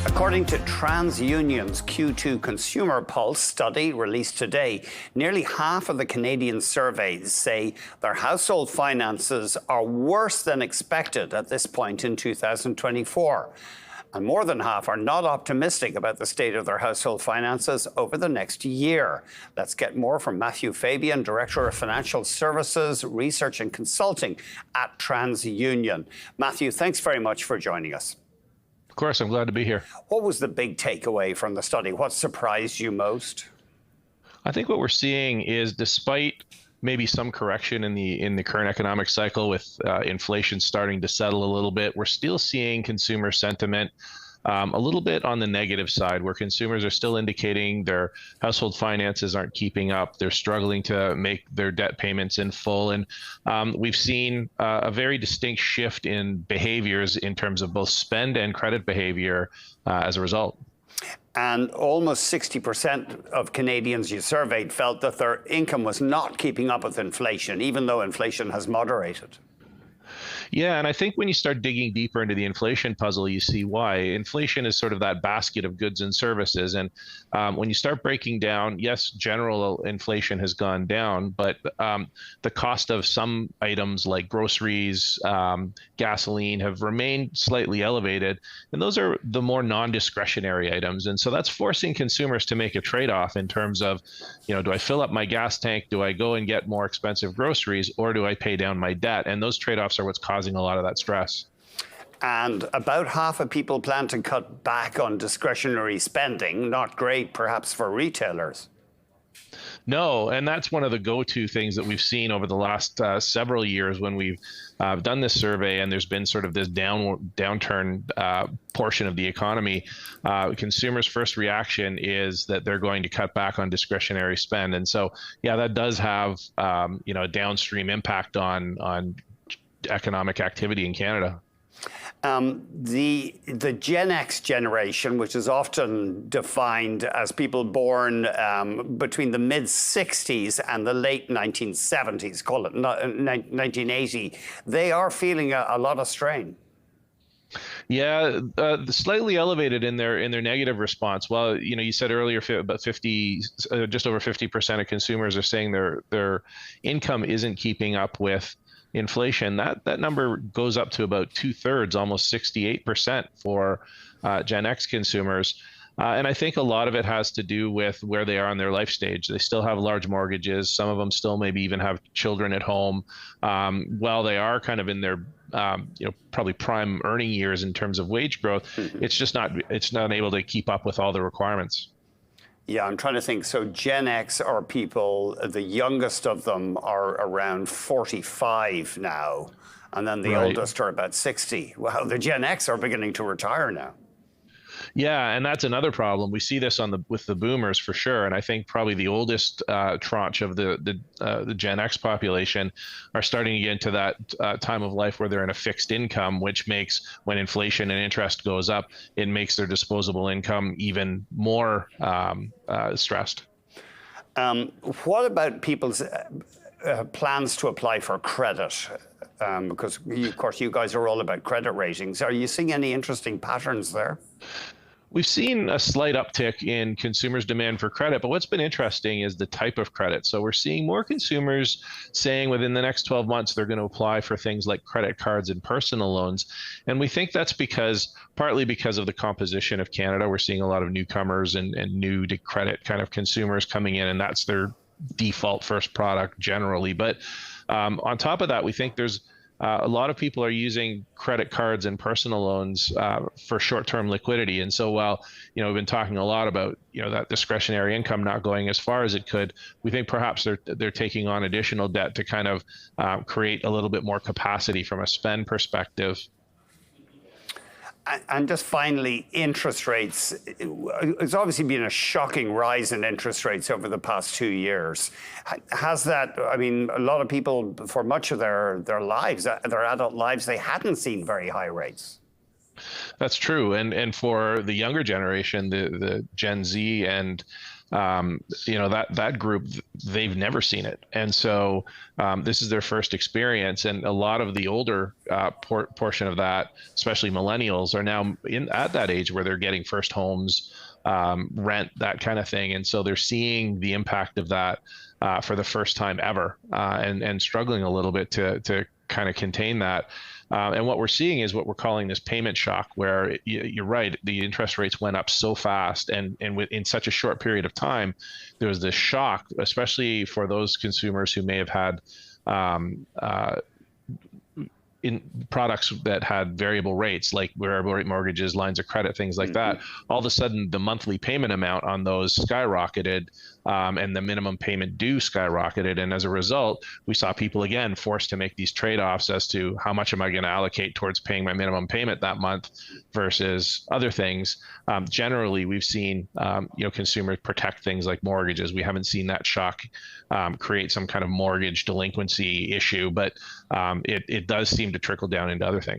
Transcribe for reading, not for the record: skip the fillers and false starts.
According to Transunion's Q2 Consumer Pulse study released today, nearly half of the Canadians surveyed say their household finances are worse than expected at this point in 2024. And more than half are not optimistic about the state of their household finances over the next year. Let's get more from Matthew Fabian, Director of Financial Services, Research and Consulting at TransUnion. Matthew, thanks very much for joining us. Of course, I'm glad to be here. What was the big takeaway from the study? What surprised you most? I think what we're seeing is, despite maybe some correction in the current economic cycle with inflation starting to settle a little bit, we're still seeing consumer sentiment a little bit on the negative side, where consumers are still indicating their household finances aren't keeping up. They're struggling to make their debt payments in full. And we've seen a very distinct shift in behaviors in terms of both spend and credit behavior as a result. And almost 60% of Canadians you surveyed felt that their income was not keeping up with inflation, even though inflation has moderated. Yeah, and I think when you start digging deeper into the inflation puzzle, you see why. Inflation is sort of that basket of goods and services. And when you start breaking down, yes, general inflation has gone down, but the cost of some items like groceries, gasoline have remained slightly elevated. And those are the more non-discretionary items. And so that's forcing consumers to make a trade-off in terms of, do I fill up my gas tank? Do I go and get more expensive groceries, or do I pay down my debt? And those trade-offs are what's causing a lot of that stress. And about half of people plan to cut back on discretionary spending. Not great, perhaps, for retailers. No, and that's one of the go-to things that we've seen over the last several years when we've done this survey, and there's been sort of this downturn portion of the economy. Consumers' first reaction is that they're going to cut back on discretionary spend, and so yeah, that does have a downstream impact on economic activity in Canada. The Gen X generation, which is often defined as people born between the mid-60s and the late 1970s, call it 1980, they are feeling a lot of strain. Yeah, slightly elevated in their negative response. Well, you said earlier about just over 50% of consumers are saying their income isn't keeping up with inflation. That number goes up to about 2/3, almost 68% for Gen X consumers. And I think a lot of it has to do with where they are in their life stage. They still have large mortgages. Some of them still maybe even have children at home. While they are kind of in their probably prime earning years in terms of wage growth, it's not able to keep up with all the requirements. Yeah, I'm trying to think. So Gen X are people, the youngest of them are around 45 now, and then the oldest are about 60. Wow, the Gen X are beginning to retire now. Yeah, and that's another problem. We see this with the boomers for sure, and I think probably the oldest tranche of the Gen X population are starting to get into that time of life where they're in a fixed income, which makes, when inflation and interest goes up, it makes their disposable income even more stressed. What about people's plans to apply for credit? Because, of course, you guys are all about credit ratings. Are you seeing any interesting patterns there? We've seen a slight uptick in consumers' demand for credit, but what's been interesting is the type of credit. So we're seeing more consumers saying within the next 12 months they're going to apply for things like credit cards and personal loans. And we think that's partly because of the composition of Canada. We're seeing a lot of newcomers and new to credit kind of consumers coming in, and that's their default first product generally. But on top of that, we think there's a lot of people are using credit cards and personal loans for short-term liquidity. And so while, we've been talking a lot about, that discretionary income not going as far as it could, we think perhaps they're taking on additional debt to kind of create a little bit more capacity from a spend perspective. And just finally, interest rates. It's obviously been a shocking rise in interest rates over the past 2 years. Has that, a lot of people, for much of their lives, their adult lives, they hadn't seen very high rates. That's true. And for the younger generation, the Gen Z and that group, they've never seen it, and so this is their first experience. And a lot of the older portion of that, especially millennials, are now at that age where they're getting first homes, rent, that kind of thing, and so they're seeing the impact of that for the first time ever, and struggling a little bit to kind of contain that. And what we're seeing is what we're calling this payment shock, where you're right, the interest rates went up so fast, and in such a short period of time, there was this shock, especially for those consumers who may have had in products that had variable rates, like variable rate mortgages, lines of credit, things like that. All of a sudden, the monthly payment amount on those skyrocketed, and the minimum payment due skyrocketed. And as a result, we saw people again forced to make these trade-offs as to how much am I going to allocate towards paying my minimum payment that month versus other things. Generally, we've seen consumers protect things like mortgages. We haven't seen that shock create some kind of mortgage delinquency issue, but it does seem to trickle down into other things.